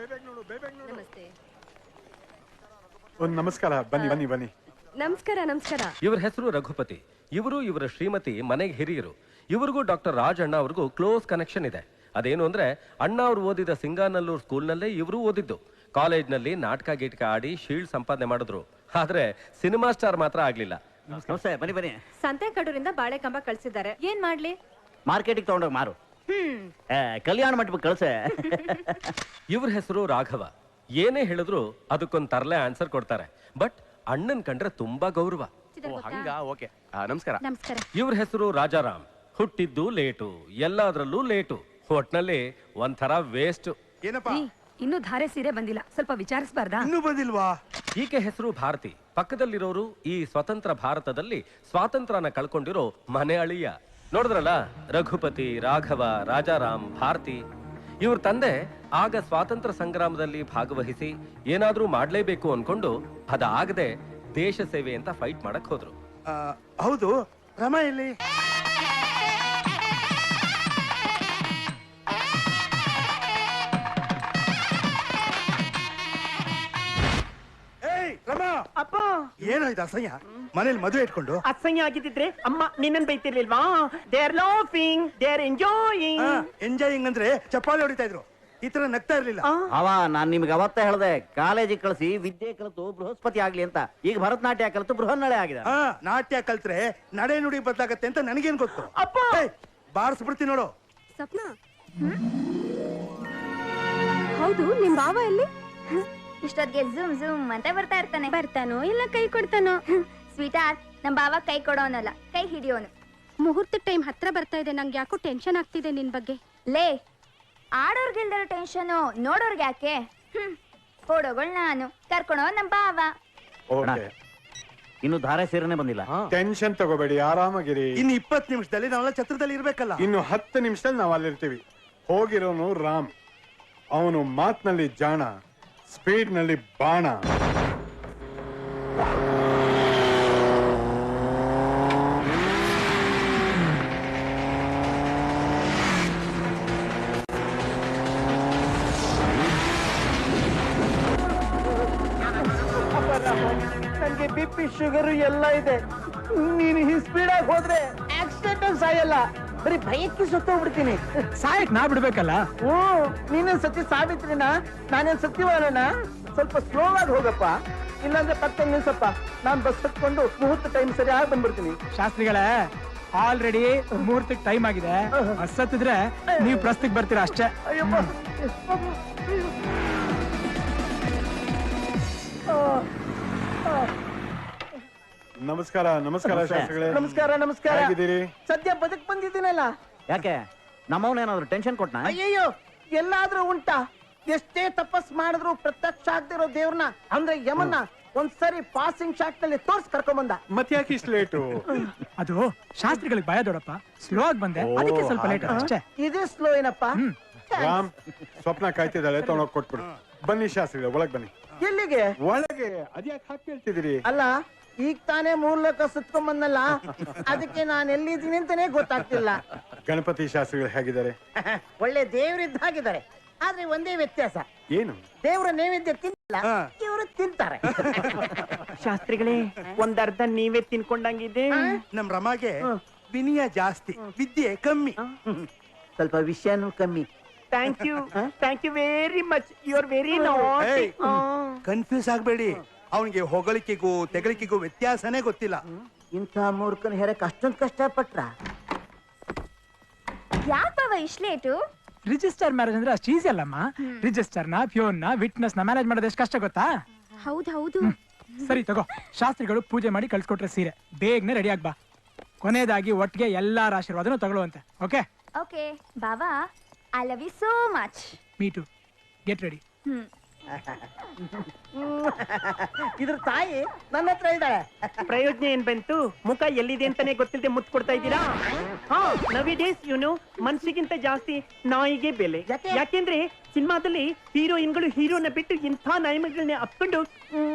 ನಮಸ್ತೆ. ಒಂದು ನಮಸ್ಕಾರ. ಬನ್ನಿ ಬನ್ನಿ ಬನ್ನಿ. ನಮಸ್ಕಾರ. ನಮಸ್ಕಾರ. ಇವ್ರ ಹೆಸರು ರಘುಪತಿ. ಇವರು ಇವರ ಶ್ರೀಮತಿ ಮನೆಗೆ ಹಿರಿಯರು. ಇವ್ರಿಗೂ ಡಾಕ್ಟರ್ ರಾಜ್ ಅಣ್ಣ ಅವ್ರಿಗೂ ಕ್ಲೋಸ್ ಕನೆಕ್ಷನ್ ಇದೆ. ಅದೇನು ಅಂದ್ರೆ ಅಣ್ಣ ಅವ್ರು ಓದಿದ ಸಿಂಗಾನಲ್ಲೂರ್ ಸ್ಕೂಲ್ನಲ್ಲೇ ಇವರು ಓದಿದ್ದು. ಕಾಲೇಜ್ನಲ್ಲಿ ನಾಟಕ ಗೀಟಕ ಆಡಿ ಶೀಲ್ಡ್ ಸಂಪಾದನೆ ಮಾಡಿದ್ರು. ಆದ್ರೆ ಸಿನಿಮಾ ಸ್ಟಾರ್ ಮಾತ್ರ ಆಗ್ಲಿಲ್ಲ. ನಮಸ್ತೆ, ಬನ್ನಿ ಬನ್ನಿ. ಸಂತೆಕಡೂರಿಂದ ಬಾಳೆ ಕಂಬ ಕಳ್ಸಿದ್ದಾರೆ. ಏನ್ ಮಾಡ್ಲಿ? ಮಾರ್ಕೆಟಿಗೆ ತಗೊಂಡೋಗಿ ಮಾರು. ಕಲ್ಯಾಣ ಮಂಟಪಕ್ಕೆ ಕಳ್ಸೆ. ಇವ್ರ ಹೆಸರು ರಾಘವ. ಏನೇ ಹೇಳಿದ್ರು ಅದಕ್ಕೊಂದು ತರಲೆ ಆನ್ಸರ್ ಕೊಡ್ತಾರೆ. ಬಟ್ ಅಣ್ಣನ್ ಕಂಡ್ರೆ ತುಂಬಾ ಗೌರವ. ನಮಸ್ಕಾರ. ನಮಸ್ಕಾರ. ಇವ್ರ ಹೆಸರು ರಾಜಾರಾಮ್. ಹುಟ್ಟಿದ್ದು ಲೇಟು, ಎಲ್ಲಾದ್ರಲ್ಲೂ ಲೇಟು. ಒಟ್ನಲ್ಲಿ ಒಂಥರ ವೇಸ್ಟ್. ಏನಪ್ಪ ಇನ್ನು ಧಾರೆ ಸೀರೆ ಬಂದಿಲ್ಲ, ಸ್ವಲ್ಪ ವಿಚಾರಿಸಬಾರ್ದಾ? ಇನ್ನೂ ಬಂದಿಲ್ವಾ? ಈಕೆ ಹೆಸರು ಭಾರತಿ. ಪಕ್ಕದಲ್ಲಿರೋರು ಈ ಸ್ವತಂತ್ರ ಭಾರತದಲ್ಲಿ ಸ್ವಾತಂತ್ರ್ಯನ ಕಳ್ಕೊಂಡಿರೋ ಮನೆ ಅಳಿಯ. ನೋಡಿದ್ರಲ್ಲ, ರಘುಪತಿ, ರಾಘವ, ರಾಜಾರಾಮ್, ಭಾರತಿ. ಇವ್ರ ತಂದೆ ಆಗ ಸ್ವಾತಂತ್ರ್ಯ ಸಂಗ್ರಾಮದಲ್ಲಿ ಭಾಗವಹಿಸಿ ಏನಾದ್ರೂ ಮಾಡ್ಲೇಬೇಕು ಅನ್ಕೊಂಡು ಅದಾಗದೆ ದೇಶ ಸೇವೆ ಅಂತ ಫೈಟ್ ಮಾಡಕ್ ಹೋದ್ರು. ಹೌದು, ರಮಾ ಎಲ್ಲಿ? ರಮಾ ಅಪ್ಪ, ಏನಾಯ್ತು ಅಸಹ್ಯ? ಮನೇಲಿ ಮದುವೆ ಇಟ್ಕೊಂಡು ಅಸಹ್ಯ ಆಗಿದ್ದಿದ್ರೆ ಅಮ್ಮ ನಿನ್ನನ್ ಬೈತಿರ್ಲಿಲ್ವಾ? They are laughing, they are enjoying. Enjoying ಅಂದ್ರೆ ಚಪ್ಪಾಳೆ ಹೊಡಿತಾ ಇದ್ರು, ಈ ತರ ನಗ್ತಾ ಇರ್ಲಿಲ್ಲ. ನಾನ್ ನಿಮ್ಗೆ ಅವತ್ತ ಹೇಳ್ದೆ, ಕಾಲೇಜಿಗೆ ಕಳಿಸಿ ವಿದ್ಯೆ ಕಲಿತು ಬೃಹಸ್ಪತಿ ಆಗ್ಲಿ ಅಂತ. ಈಗ ಭರತನಾಟ್ಯ ಕಲಿತು ಬೃಹನ್ನಳೆ ಆಗಿದೆ. ನಾಟ್ಯ ಕಲ್ತ್ರೆ ನಡೆ ನುಡಿ ಬದಲಾಗತ್ತೆ ಅಂತ ನನಗೇನ್ ಗೊತ್ತು? ಅಪ್ಪ, ಬಾರಿಸ್ಬಿಡ್ತೀನಿ ನೋಡು. ಸಪ್ನ, ಹೌದು, ನಿಮ್ ಬಾವ ಎಲ್ಲಿ? ಇಷ್ಟೊತ್ತಿಗೆ ಝೂಮ್ ಝೂಮ್ ಅಂತ ಬರ್ತಾ ಇರ್ತಾನೆ. ಬರ್ತಾನೋ ಇಲ್ಲ ಕೈ ಕೊಡ್ತಾನೋ? ಸ್ವೀಟಾರ್ಟ್, ನಮ್ ಬಾವ ಕೈ ಕೊಡೋನಲ್ಲ, ಕೈ ಹಿಡಿಯೋನು. ಮುಹೂರ್ತ ಟೈಮ್ ಹತ್ರ ಬರ್ತಾ ಇದೆ, ನಂಗೆ ಯಾಕೋ ಟೆನ್ಷನ್ ಆಗ್ತಿದೆ ನಿನ್ ಬಗ್ಗೆ. ಲೇ, ಆಡೋರ್ಗಿಲ್ದರ ಟೆನ್ಷನು, ನೋಡೋರ್ಗೆ ಯಾಕೆ? ಕೊಡೋಗಳು ನಾನು, ಕರ್ಕೊಳೋ ನಮ್ ಬಾವ. ಇನ್ನು ಧಾರೆ ಸೇರನೆ ಬಂದಿಲ್ಲ. ಟೆನ್ಷನ್ ತಗೋಬೇಡಿ, ಆರಾಮಾಗಿರಿ. ಇನ್ನು 20 ನಿಮಿಷದಲ್ಲಿ ನಾವೆಲ್ಲ ಛತ್ರದಲ್ಲಿ ಇರ್ಬೇಕಲ್ಲ. ಇನ್ನು 10 ನಿಮಿಷದಲ್ಲಿ ನಾವು ಅಲ್ಲಿರ್ತೀವಿ. ಹೋಗಿರೋನು ರಾಮ್. ಅವನು ಮಾತ್ನಲ್ಲಿ ಜಾಣ, ಸ್ಪೀಡ್ ನಲ್ಲಿ ಬಾಣ. ನನ್ಗೆ ಬಿಪಿ ಶುಗರ್ ಎಲ್ಲ ಇದೆ. ನೀನು ಈ ಸ್ಪೀಡ್ ಆಗಿ ಹೋದ್ರೆ ಆಕ್ಸಿಡೆಂಟ್ ಸಾಯಲ್ಲ, ಬರೀ ಭಯಕ್ಕೆ ಸತ್ತೋಗ್ಬಿಡ್ತೀನಿ. ಸಾಯಕ್ ನಾ ಬಿಡ್ಬೇಕಲ್ಲ. ನೀನೇ ಸತ್ಯ ಸಾವಿತ್ರಿನ, ನಾನೇನ್ ಸತ್ಯವಾಲನ? ಸ್ವಲ್ಪ ಸ್ಲೋ ಆಗಿ ಹೋಗಪ್ಪ, ಇಲ್ಲಾಂದ್ರೆ ಪಕ್ಕ ನಿಲ್ಸಪ್ಪ. ನಾನ್ ಬಸ್ ಹತ್ಕೊಂಡು ಮುಹೂರ್ತ ಟೈಮ್ ಸರಿ ಆಗಿ ಬಂದ್ಬಿಡ್ತೀನಿ. ಶಾಸ್ತ್ರಿಗಳೇ, ಆಲ್ರೆಡಿ ಮುಹೂರ್ತಕ್ಕೆ ಟೈಮ್ ಆಗಿದೆ. ಬಸ್ ಹತ್ತಿದ್ರೆ ನೀವು ಪ್ರಸ್ತಕ್ಕೆ ಬರ್ತೀರಾ ಅಷ್ಟೇ. ಅಯ್ಯಪ್ಪ. ನಮಸ್ಕಾರ. ನಮಸ್ಕಾರ ಶಾಸ್ತ್ರಿಗಳೇ. ನಮಸ್ಕಾರ. ನಮಸ್ಕಾರ. ಹೇಗಿದ್ದೀರಿ? ಸದ್ಯ ಬದುಕ್ ಬಂದಿದ್ದೀನಲ್ಲ. ಯಾಕೆ ನಮ್ಮವನೇನಾದ್ರು ಟೆನ್ಷನ್ ಕೊಟ್ನ? ಅಯ್ಯಯ್ಯೋ, ಎಲ್ಲಾದ್ರೂ ಉಂಟಾ? ಎಷ್ಟೇ ತಪಸ್ ಮಾಡಿದ್ರು ಪ್ರತ್ಯಕ್ಷ ಆಗ್ದಿರೋ ದೇವ್ರನ್ನ, ಅಂದ್ರೆ ಯಮನ್ನ ಒಂದ್ಸರಿ ಪಾಸಿಂಗ್ ಶಾಟ್ ನಲ್ಲಿ ತೋರ್ಸ್ ಕರ್ಕೊಂಡ್ ಬಂದ. ಮತ್ತೆ ಯಾಕೆ ಇಷ್ಟು ಲೇಟು? ಅದು ಶಾಸ್ತ್ರಿಗಳಿಗೆ ಭಯ ದೊಡ್ಡಪ್ಪ, ಸ್ಲೋ ಆಗಿ ಬಂದೆ, ಅದಕ್ಕೆ ಸ್ವಲ್ಪ ಲೇಟ್ ಅಷ್ಟೇ. ಇದೇ ಸ್ಲೋ ಏನಪ್ಪ? ರಾಮ್, ಸ್ವಪ್ನ ಕಾಯ್ತಿದ್ದಾಳೆ, ತಗೊಂಡೋಗಿ ಕೊಟ್ಬಿಡು. ಬನ್ನಿ ಶಾಸ್ತ್ರಿಗಳೇ, ಒಳಗ್ ಬನ್ನಿ. ಎಲ್ಲಿಗೆ? ಒಳಗೆ. ಅದ್ಯಾಕೆ ಹಾಕಿ ಹೇಳ್ತಿದ್ದೀರಿ? ಅಲ್ಲ, ಈಗ ತಾನೇ 3 ಲೋಕ ಸುತ್ಕೊಂಡ್ ಬಂದಲ್ಲ, ಅದಕ್ಕೆ ನಾನು ಎಲ್ಲಿದ್ದೀನಿ ಅಂತಾನೆ ಗೊತ್ತಾಗ್ತಿಲ್ಲ. ಗಣಪತಿ ಶಾಸ್ತ್ರಿಗಳು ಹೇಗಿದ್ದಾರೆ? ಒಳ್ಳೆ ದೇವರಿದ್ದಾಗಿದ್ದಾರೆ. ಆದ್ರೆ ಒಂದೇ ವ್ಯತ್ಯಾಸ, ಏನು? ದೇವರ ನೈವೇದ್ಯ ತಿನ್ನಲ್ಲ, ಇವರು ತಿಂತಾರೆ. ಶಾಸ್ತ್ರಿಗಳೇ, ಒಂದರ್ಧ ನೀವೇ ತಿನ್ಕೊಂಡಂಗಿದೆ. ನಮ್ ರಮಾಗೆ ವಿನಯ ಜಾಸ್ತಿ, ವಿದ್ಯೆ ಕಮ್ಮಿ. ಸ್ವಲ್ಪ ವಿಷಯನೂ ಕಮ್ಮಿ. Thank you very much. You are very naughty. Confuse ಆಗ್ಬೇಡಿ, ಅವನಿಗೆ ಹೊಗಳಿಕೆಗೂ ತೆಗಳಿಕೆಗೂ ವ್ಯತ್ಯಾಸನೇ ಗೊತ್ತಿಲ್ಲ. ಇಂಥ ಮೂರ್ಖನ ಹೆರಕ್ ಅಷ್ಟೊಂದು ಕಷ್ಟಪಟ್ರ? ಯಾಕವ ಇಷ್ಟು ಲೇಟು? ರಿಜಿಸ್ಟರ್ ಮ್ಯಾರೇಜ್ ಅಂದ್ರೆ ಅಷ್ಟು ಈಸಿ ಅಲ್ಲಮ್ಮ. ರಿಜಿಸ್ಟರ್ ನ, ಪ್ಯೂನ್ ನ, ವಿಟ್ನೆಸ್ ನ ಮ್ಯಾನೇಜ್ ಮಾಡೋದು ಎಷ್ಟು ಕಷ್ಟ ಗೊತ್ತಾ? ಹೌದು. ಸರಿ ತಗೋ, ಶಾಸ್ತ್ರಿಗಳು ಪೂಜೆ ಮಾಡಿ ಕಳ್ಸಿಕೊಟ್ರೆ ಸೀರೆ ಬೇಗನೆ ರೆಡಿ ಆಗ್ಬಾ. ಕೊನೆಯದಾಗಿ ಒಟ್ಟಿಗೆ ಎಲ್ಲಾರ ಆಶೀರ್ವಾದನೂ ತಗೊಳ್ಳುವಂತೆ. ಓಕೆ ಓಕೆ ಬಾವಾ, I love you so much. Me too. Get ready. ಇದ್ರ ತಾಯಿ ನನ್ನ ಹತ್ರ ಇದ್ದಾಳೆ. ಪ್ರಯೋಜನ ಏನ್ ಬಂತು? ಮುಖ ಎಲ್ಲಿದೆ ಅಂತಾನೆ ಗೊತ್ತಿಲ್ಲದೆ ಮುತ್ತು ಕೊಡ್ತಾ ಇದ್ದೀರಾ? ನವಿ ಡೇಸ್ ಮನ್ಸಿಗಿಂತ ಜಾಸ್ತಿ ನಾಯಿಗೆ ಬೆಲೆ. ಯಾಕೆಂದ್ರೆ ಸಿನಿಮಾದಲ್ಲಿ ಹೀರೋಯಿನ್ಗಳು ಹೀರೋನ ಬಿಟ್ಟು ಇಂಥ ನಾಯಿಗಳನ್ನ ಅಪ್ಕೊಂಡು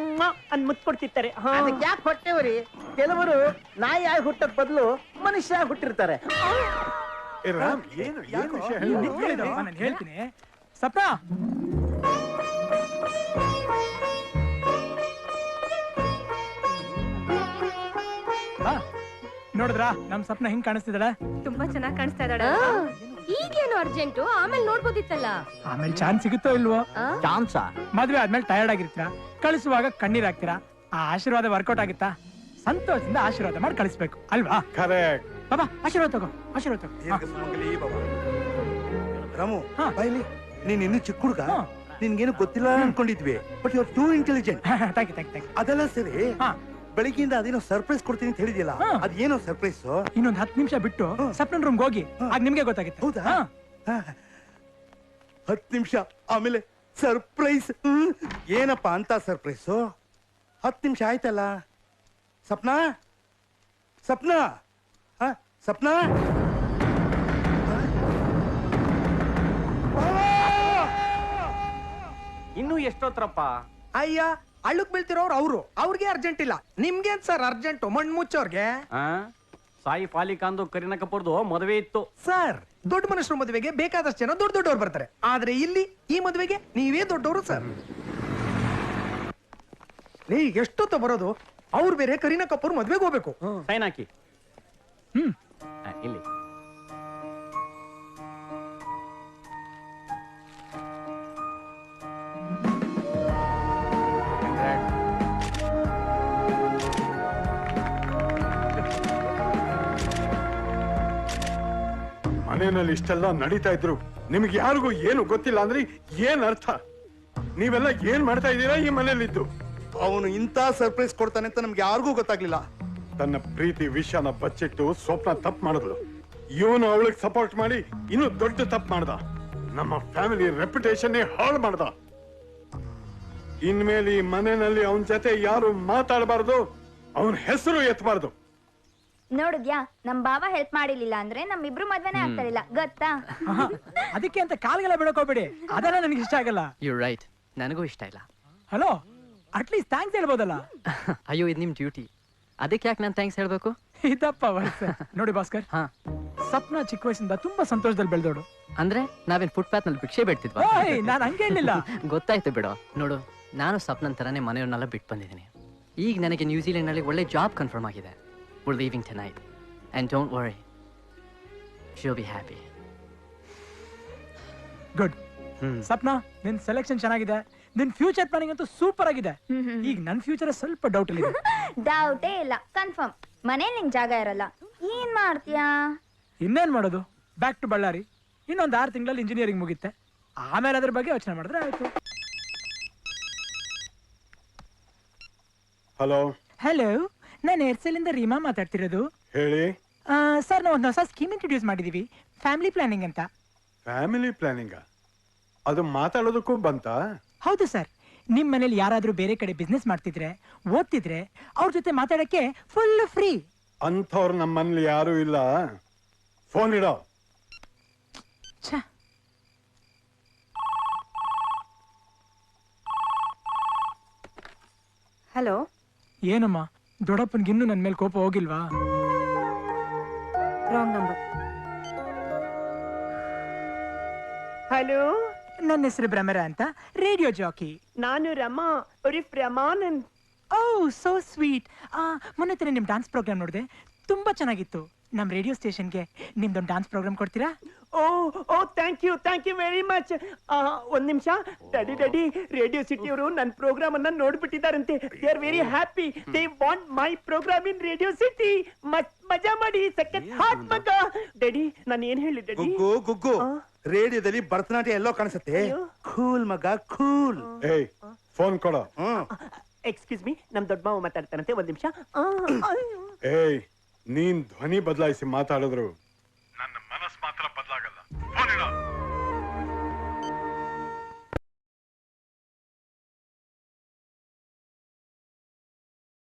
ಅನ್ ಮುತ್ತು ಕೊಡ್ತಿರ್ತಾರೆ. ಯಾಕೆ ಹೊಟ್ಟೆವ್ರಿ? ಕೆಲವರು ನಾಯಿ ಆಗಿ ಹುಟ್ಟಕ್ ಬದಲು ಮನುಷ್ಯ ಆಗಿ ಹುಟ್ಟಿರ್ತಾರೆ. ನಾನು ಹೇಳ್ತೀನಿ. ಸಪ್ನ ನೋಡಿದ್ರಾ ನಮ್ ಸಪ್ನ ಹಿಂಗ್ ಕಾಣಿಸ್ತಿದ್ದಾಳೆ. ತುಂಬಾ ಚೆನ್ನಾಗಿ ಕಾಣಿಸ್ತಾ ಇದ್ದಾಳೆ. ಈಗೇನು ಅರ್ಜೆಂಟು, ಆಮೇಲೆ ನೋಡ್ಬೋದಿತ್ತಲ್ಲ. ಆಮೇಲೆ ಚಾನ್ಸ್ ಸಿಗುತ್ತೋ ಇಲ್ವೋ? ಚಾನ್ಸ ಮದ್ವೆ ಆದ್ಮೇಲೆ ಟಯರ್ಡ್ ಆಗಿರ್ತೀರಾ, ಕಳಿಸುವಾಗ ಕಣ್ಣೀರ್ ಹಾಕ್ತೀರಾ. ಆ ಆಶೀರ್ವಾದ ವರ್ಕೌಟ್ ಆಗುತ್ತಾ? ಸಂತೋಷದಿಂದ ಆಶೀರ್ವಾದ ಮಾಡಿ ಕಳಿಸ್ಬೇಕು ಅಲ್ವಾ? ಕರೆಕ್ಟ್. ಬಾಬಾ ಆಶೀರ್ವಾದ ತಗೋ, ಆಶೀರ್ವಾದ ತಗೋ. ರಾಮು ಹಾ. ಬಾಯ್ಲಿ, ನೀನ್ ಇನ್ನು ಚಿಕ್ಕ ಹುಡುಗ, ಹಾ. ನಿನ್ಗೇನು ಗೊತ್ತಿಲ್ಲ ಅನ್ಕೊಂಡಿದ್ವಿ, but you are too intelligent. Thank you, thank you. ಅದೆಲ್ಲ ಸರಿ, ಹಾ. ಬೆಳಿಗ್ಗೆಯಿಂದ ಅದೇನೋ ಸರ್ಪ್ರೈಸ್ ಕೊಡ್ತೀನಿ ಅಂತ ಹೇಳಿದ್ಯಲ್ಲ, ಹಾ. ಅದೇನೋ ಸರ್ಪ್ರೈಸ್? ಇನ್ನೊಂದ್ 10 ನಿಮಿಷ ಬಿಟ್ಟು ಸಪ್ನನ್ ರೂಮ್ಗೆ ಹೋಗಿ, ಆಗ ನಿಮ್ಗೆ ಗೊತ್ತಾಗುತ್ತೆ. ಹೌದಾ? ಹಾ. 10 ನಿಮಿಷ ಆಮೇಲೆ ಸರ್ಪ್ರೈಸ್. ಏನಪ್ಪಾ ಅಂತ ಸರ್ಪ್ರೈಸ್? 10 ನಿಮಿಷ ಆಯ್ತಲ್ಲ. ಸಪ್ನಾ, ಸಪ್ನಾ, ಸಪ್ನಾ, ಇನ್ನು ಎಷ್ಟೊತ್ತರಪ್ಪ? ಅಯ್ಯ, ಅಳ್ಳುಕ್ ಬೀಳ್ತಿರೋರು ಅವ್ರಿಗೆ ಅರ್ಜೆಂಟ್ ಇಲ್ಲ. ನಿಮ್ಗೇನ್ ಸರ್ ಅರ್ಜೆಂಟು? ಮಣ್ಣು ಮುಚ್ಚೋರ್ಗೆ. ಸಾಯಿ ಫಾಲಿಕಾಂದು ಕರೀನಾ ಕಪೂರ್ದು ಮದುವೆ ಇತ್ತು ಸರ್, ದೊಡ್ಡ ಮನುಷ್ಯರ ಮದುವೆಗೆ ಬೇಕಾದಷ್ಟು ಜನ ದೊಡ್ಡವ್ರು ಬರ್ತಾರೆ. ಆದ್ರೆ ಇಲ್ಲಿ ಈ ಮದುವೆಗೆ ನೀವೇ ದೊಡ್ಡವರು ಸರ್. ನೀ ಎಷ್ಟೊತ್ತ ಬರೋದು? ಅವ್ರು ಬೇರೆ ಕರೀನಾ ಕಪೂರ್ ಮದ್ವೆಗೆ ಹೋಗ್ಬೇಕು. ಸೈನ್ ಹಾಕಿ. ಇಲ್ಲಿ ಮನೆಯಲ್ಲಿ ಇಷ್ಟೆಲ್ಲ ನಡೀತಾ ಇದ್ರು ನಿಮ್ಗೆ ಯಾರಿಗೂ ಏನು ಗೊತ್ತಿಲ್ಲ ಅಂದ್ರೆ ಏನ್ ಅರ್ಥ? ನೀವೆಲ್ಲ ಏನ್ ಮಾಡ್ತಾ ಇದ್ದೀರಾ ಈ ಮನೇಲಿದ್ದು? ಅವನು ಇಂತ ಸರ್ಪ್ರೈಸ್ ಕೊಡ್ತಾನೆ ಅಂತ ನಮ್ಗೆ ಯಾರಿಗೂ ಗೊತ್ತಾಗ್ಲಿಲ್ಲ. ತನ್ನ ಪ್ರೀತಿ ವಿಷಯನ ಬಚ್ಚಿಟ್ಟು ಸ್ವಪ್ನ ತಪ್ಪು ಮಾಡಿದ್ಲು. ಇವನು ಅವಳಿಗೆ ಸಪೋರ್ಟ್ ಮಾಡಿ ಇನ್ನೂ ದೊಡ್ಡ ತಪ್ಪು ಮಾಡ್ದ. ನಮ್ಮ ಫ್ಯಾಮಿಲಿ ರೆಪ್ಯುಟೇಷನ್ ಹಾಳು ಮಾಡ್ದ. ಇನ್ಮೇಲೆ ಈ ಮನೆಯಲ್ಲಿ ಅವನ ಜೊತೆ ಯಾರು ಮಾತಾಡಬಾರ್ದು, ಅವನ ಹೆಸರು ಎತ್ತಬಾರ್ದು. ನೋಡಿದ್ಯಾ, ನಮ್ ಬಾವ ಹೆಲ್ಪ್ ಮಾಡಿರ್ಲಿಲ್ಲ ಅಂದ್ರೆ ನಮ್ಮಿಬ್ರು ಮದ್ವೆನೇ ಆಗ್ತಾರಿಲ್ಲ, ಗೊತ್ತಾ? ಅದಕ್ಕೆ ಅಂತ ಕಾಲ್ಗೆಲ್ಲ ಬಿಡಕೋಬೇಡಿ, ಅದೆಲ್ಲ ನನಗೆ ಇಷ್ಟ ಆಗಲ್ಲ. ಯು ರೈಟ್, ನನಗೂ ಇಷ್ಟ ಇಲ್ಲ. ಹಲೋ, ಅಟ್ಲೀಸ್ಟ್ ಥ್ಯಾಂಕ್ಸ್ ಹೇಳ್ಬೋದಲ್ಲ? ಅಯ್ಯೋ, ಇದು ನಿಮ್ ಡ್ಯೂಟಿ, ಅದಕ್ಕೆ ಯಾಕೆ ನಾನು ಥ್ಯಾಂಕ್ಸ್ ಹೇಳ್ಬೇಕು? ಇದಪ್ಪ ನೋಡಿ ಭಾಸ್ಕರ್, ಹಾ, ಸಪ್ನ ಚಿಕ್ಕ ವಯಸ್ಸಿಂದ ತುಂಬಾ ಸಂತೋಷದಲ್ಲಿ ಬೆಳೆದೋಡು. ಅಂದ್ರೆ ನಾವೇನ್ ಫುಟ್ಪಾತ್ ನಲ್ಲಿ ಭಿಕ್ಷೆ ಬಿಡ್ತಿದ್ವಾ? ನಾನು ಹಂಗೆ ಹೇಳಿಲ್ಲ. ಗೊತ್ತಾಯ್ತು ಬಿಡೋ. ನೋಡು, ನಾನು ಸಪ್ನನ್ ತರಾನೇ ಮನೆಯವ್ರನ್ನೆಲ್ಲ ಬಿಟ್ಟು ಬಂದಿದ್ದೀನಿ. ಈಗ ನನಗೆ ನ್ಯೂಜಿಲೆಂಡ್ ನಲ್ಲಿ ಒಳ್ಳೆ ಜಾಬ್ ಕನ್ಫರ್ಮ್ ಆಗಿದೆ. We're leaving tonight, and don't worry, she'll be happy. Good. Sapna, ನಿನ್ ಸೆಲೆಕ್ಷನ್ ಚೆನ್ನಾಗಿದೆ, ನಿನ್ ಫ್ಯೂಚರ್ ಪ್ಲಾನಿಂಗ್ ಅಂತೂ ಸೂಪರ್ ಆಗಿದೆ. ಈಗ ನನ್ ಫ್ಯೂಚರ್ ಸ್ವಲ್ಪ ಡೌಟ್ ಇದೆ. ಡೌಟೇ ಇಲ್ಲ, ಕನ್ಫರ್ಮ್. ಮನೇಲಿ ನಿಂಗ್ ಜಾಗ ಇರಲ್ಲ, ಏನ್ ಮಾಡ್ತೀಯಾ? ಇನ್ನೇನ್ ಮಾಡೋದು, ಬ್ಯಾಕ್ ಟು ಬಳ್ಳಾರಿ. ಇನ್ನೊಂದು 6 ತಿಂಗಳಲ್ಲಿ ಇಂಜಿನಿಯರಿಂಗ್ ಮುಗಿತ್ತೆ, ಆಮೇಲೆ ಅದ್ರ ಬಗ್ಗೆ ಯೋಚನೆ ಮಾಡಿದ್ರೆ ಆಯ್ತು. ಹಲೋ. ಹಲೋ, ನಾನು ಏರ್ಸೆಲ್ ಇಂದ ರೀಮಾ ಮಾತಾಡ್ತಿರೋದು. ಹೇಳಿ. ಸರ್, ನಾವು ಒಂದು ಹೊಸ ಸ್ಕೀಮ್ ಇಂಟ್ರೊಡ್ಯೂಸ್ ಮಾಡಿದೀವಿ, ಫ್ಯಾಮಿಲಿ ಪ್ಲಾನಿಂಗ್ ಅಂತ. Family planning? ಅದು ಮಾತಾಡೋದಕ್ಕೂ ಬಂತ? ಹೌದು ಸರ್. ನಿಮ್ ಮನೇಲಿ ಯಾರಾದ್ರೂ ಬೇರೆ ಕಡೆ ಬಿಸ್ನೆಸ್ ಮಾಡ್ತಿದ್ರೆ, ಓದ್ತಿದ್ರೆ, ಅವ್ರ ಜೊತೆ ಮಾತಾಡಕ್ಕೆ ಫುಲ್ ಫ್ರೀ. ಅಂಥವ್ರು ನಮ್ಮ ಮನೇಲಿ ಯಾರು ಇಲ್ಲ. ಫೋನ್ ಇಡೋ. ಹಲೋ. ಏನಮ್ಮ, ದೊಡ್ಡಪ್ಪನ್ಗೆ ಇನ್ನೂ ನನ್ನ ಮೇಲೆ ಕೋಪ ಹೋಗಿಲ್ವಾ? Wrong number. ಹಲೋ, ನನ್ನ ಹೆಸರು ಭ್ರಮರ ಅಂತ, ರೇಡಿಯೋ ಜಾಕಿ. ನಾನು ರಮಾ, ಉರಿಫ್ ರಮಾನಂದ್. ಓ, ಸೋ ಸ್ವೀಟ್. ಮೊನ್ನೆ ತಾನೇ ನಿಮ್ ಡಾನ್ಸ್ ಪ್ರೋಗ್ರಾಮ್ ನೋಡಿದೆ, ತುಂಬಾ ಚೆನ್ನಾಗಿತ್ತು. ನಮ್ ರೇಡಿಯೋ ಸ್ಟೇಷನ್ಗೆ ನಿಮ್ದೊಂದು ಡಾನ್ಸ್ ಪ್ರೋಗ್ರಾಮ್ ಕೊಡ್ತೀರಾ? Oh thank you very much. ಒಂದ್ ನಿಮಿಷ. ಡ್ಯಾಡಿ, ರೇಡಿಯೋ ಸಿಟಿ ಅವರು ನನ್ನ ಪ್ರೋಗ್ರಾಮ್ ಅನ್ನ ನೋಡ್ಬಿಟ್ಟಿದಾರಂತೆ. They are very happy. They want my programme in radio city. ಮಜಾ ಮಾಡಿ, ಸೆಕೆಂಡ್ ಹಾಟ್ ಮಗ. ಡ್ಯಾಡಿ, ನಾನು ಏನ್ ಹೇಳಿ ಡ್ಯಾಡಿ? ಗುಗ್ಗು, ರೇಡಿಯೋದಲ್ಲಿ ಭರತನಾಟ್ಯ ಎಲ್ಲೋ ಕಾಣಿಸುತ್ತೆ. ಕೂಲ್ ಮಗ, ಕೂಲ್. ಏಯ್, ಫೋನ್ ಕೊಡೋ. ಎಕ್ಸ್ಕ್ಯೂಸ್ ಮೀ, ನಮ್ ದೊಡ್ಡ ಮಾವ ಮಾತಾಡ್ತಾರಂತೆ, ಒಂದ್ ನಿಮಿಷ. ಏಯ್, ನೀನ್ ಧ್ವನಿ ಬದಲಾಯಿಸಿ ಮಾತಾಡಿದ್ರು ನನ್ನ ಮನಸ್ಸು ಮಾತ್ರ ಬದಲಾಗಲ್ಲ. ಫೋನ್ ಇಡೋ.